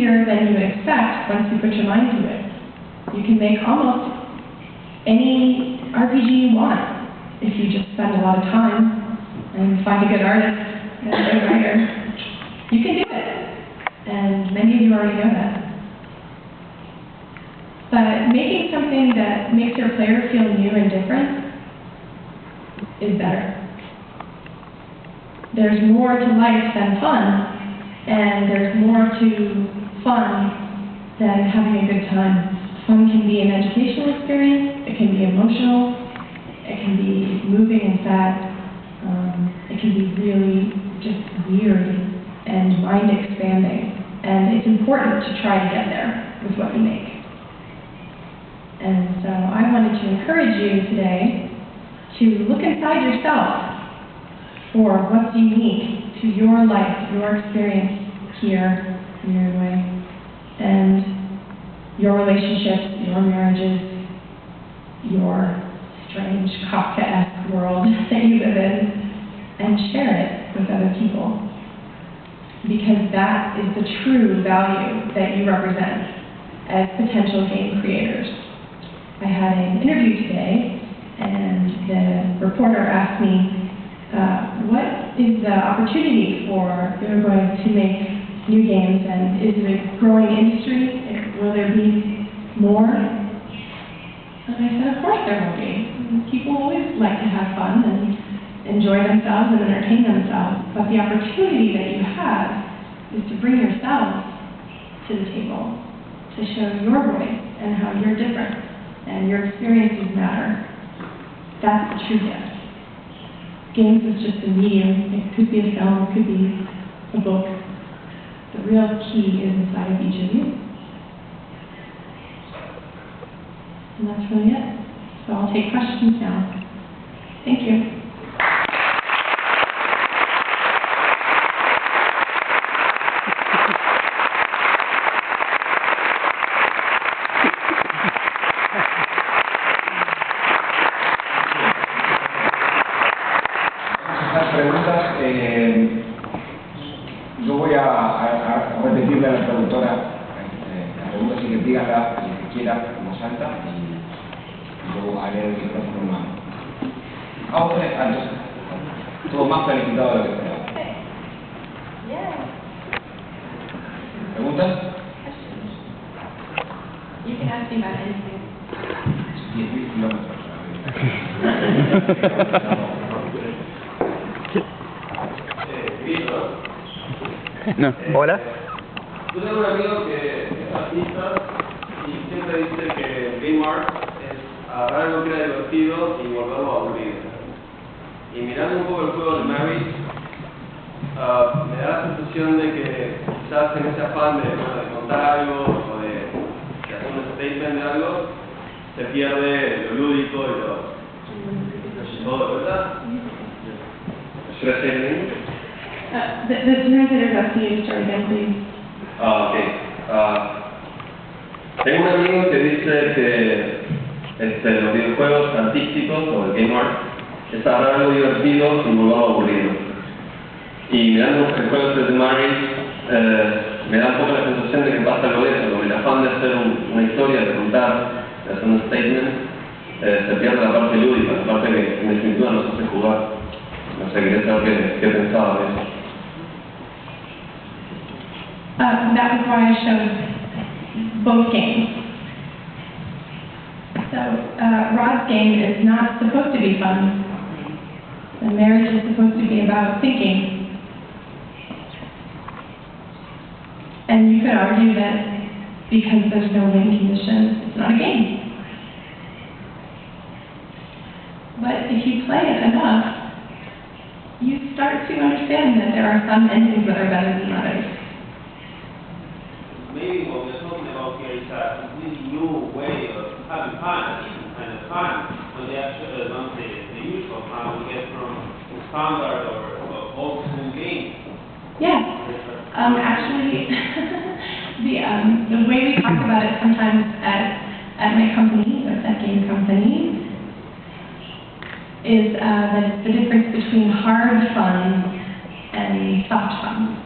easier than you would expect once you put your mind to it. You can make almost any RPG you want if you just spend a lot of time and find a good artist and a good writer. You can do it, and many of you already know that. But making something that makes your player feel new and different is better. There's more to life than fun, and there's more to fun than having a good time. Fun can be an educational experience, it can be emotional, it can be moving and sad, it can be really just weird and mind-expanding. And it's important to try to get there with what you make. And so I wanted to encourage you today to look inside yourself for what's unique to your life, your experience here in Uruguay, and your relationships, your marriages, your strange Kafkaesque world that you live in, and share it with other people. Because that is the true value that you represent as potential game creators. I had an interview today, and the reporter asked me, what is the opportunity for Uruguay to make new games, and is it a growing industry? Will there be more? And I said, of course there will be. People always like to have fun and enjoy themselves and entertain themselves, but the opportunity that you have is to bring yourselves to the table, to show your voice and how you're different and your experiences matter. That's the true gift. Games is just a medium. It could be a film, it could be a book. The real key is inside of each of you. And that's really it. So I'll take questions now. Thank you. Yo voy a repetirle a la traductora las preguntas, así que díganla el que quiera en voz alta y luego haré el micrófono en mano. Entonces, todo más planificado de lo que esperaba. ¿Preguntas? You can ask me about anything. 10.000 kilómetros. No. Hola. Yo tengo un amigo que es artista y siempre dice que game art es agarrar algo que era divertido y volverlo aburrido. Y mirando un poco el juego de Mary, me da la sensación de que quizás en ese afán de contar algo o de hacer un statement de algo, se pierde lo lúdico y todo, ¿verdad? ¿Should I say it in English? The translator has to use start again, please. Tengo un amigo que dice que los videojuegos artísticos o el game art es agarrar algo divertido y volverlo aburrido. Y mirando el juego de Mary, me da un poco la sensación de que pasa algo de eso, con el afán de hacer una historia, de contar, de hacer un statement, se pierde la parte lúdica, la parte que en definitiva nos hace jugar. No sé, quería saber qué pensaba de eso. That was why I showed both games. So, Rod's game is not supposed to be fun. The marriage is supposed to be about thinking. And you could argue that because there's no win condition, it's not a game. But if you play it enough, you start to understand that there are some endings that are better than others. Maybe what we're talking about here is a completely new way of having fun, and the fun on the actual, not the usual fun we get from standard or old school games. Yes. Actually, the way we talk about it sometimes at my company, at game company, is that it's the difference between hard fun and soft fun.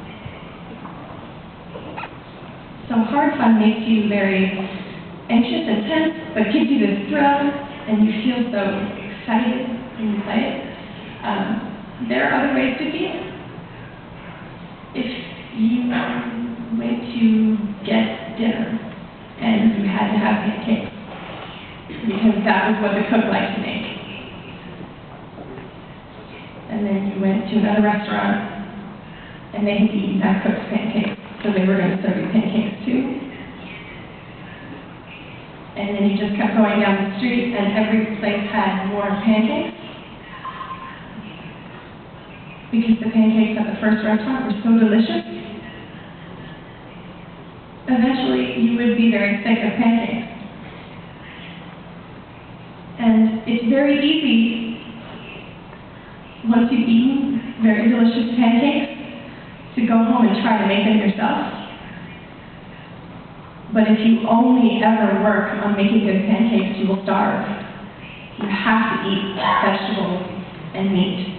So hard fun makes you very anxious and tense, but gives you this thrill, and you feel so excited when you play it. There are other ways to feel. If you went to get dinner and you had to have pancakes, because that was what the cook liked to make. And then you went to another restaurant and they had eaten that cook's pancakes, so they were going to serve you pancakes too. And then you just kept going down the street and every place had more pancakes. Because the pancakes at the first restaurant were so delicious. Eventually you would be very sick of pancakes. And it's very easy, once you've eaten very delicious pancakes, to go home and try to make them yourself. But if you only ever work on making good pancakes, you will starve. You have to eat vegetables and meat.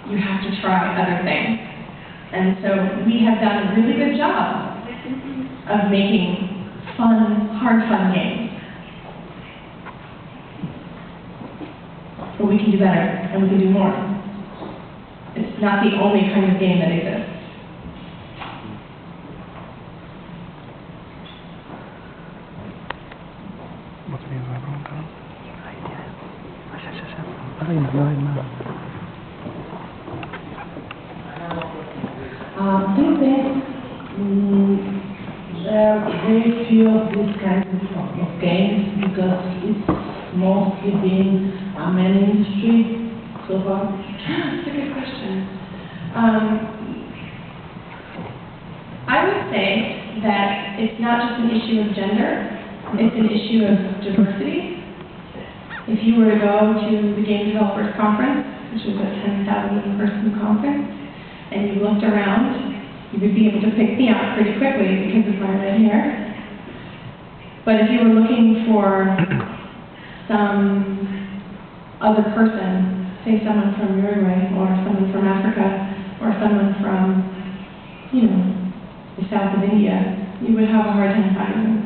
You have to try other things. And so we have done a really good job of making fun, hard fun games. But we can do better, and we can do more. It's not the only kind of game that exists. Do you think there are very few of these kinds of games because it's mostly been a main industry so far? That's a good question. I would say that it's not just an issue of gender, it's an issue of diversity. If you were to go to the Game Developers Conference, which was a 10,000 person conference, and you looked around, you would be able to pick me out pretty quickly because of my red hair. But if you were looking for some other person, say someone from Uruguay, or someone from Africa, or someone from, the south of India, you would have a hard time finding them.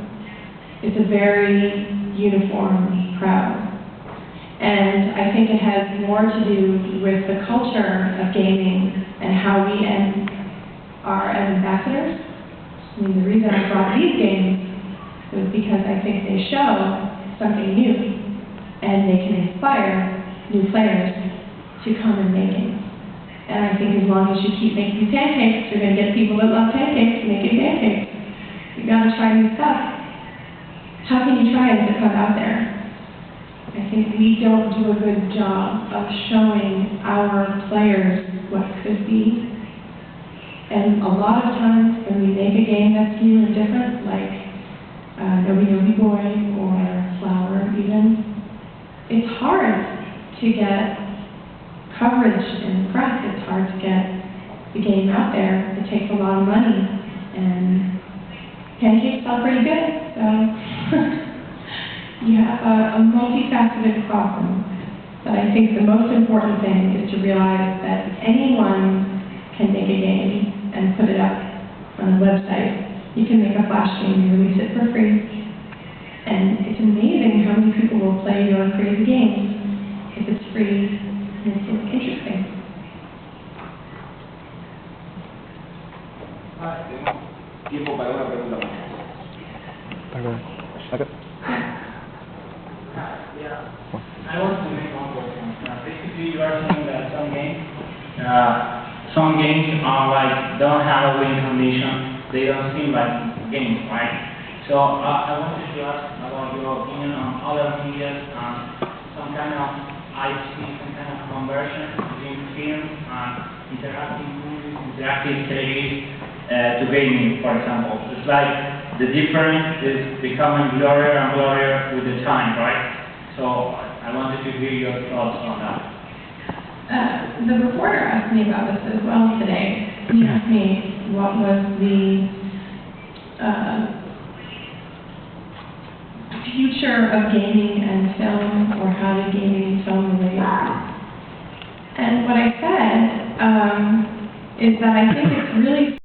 It's a very uniform crowd. And I think it has more to do with the culture of gaming and how we are as ambassadors. I mean, the reason I brought these games was because I think they show something new, and they can inspire new players to come and make games. And I think as long as you keep making pancakes, you're going to get people that love pancakes making pancakes. You've got to try new stuff. How can you try it if it's not out there? I think we don't do a good job of showing our players what could be. And a lot of times when we make a game that's new and different, like Novi Boy or Flower even, it's hard to get coverage in the press. It's hard to get the game out there. It takes a lot of money, and pancakes sell pretty good, so you have a multifaceted problem. But I think the most important thing is to realize that anyone can make a game and put it up on a website. You can make a Flash game and release it for free. And it's amazing how many people will play your crazy games if it's free and it's interesting. Tenemos tiempo para una pregunta más. I want to make one question. Basically, you are saying that some games are like don't have a win condition. They don't seem like games, right? So I wanted to ask about your opinion on other media and some kind of some kind of conversion between film and interactive movies, interactive series to gaming, for example. It's like the difference is becoming blurrier and blurrier with the time, right? So I wanted to hear your thoughts on that. The reporter asked me about this as well today. He asked me what was the future of gaming and film, or how did gaming and film relate. And what I said is that I think it's really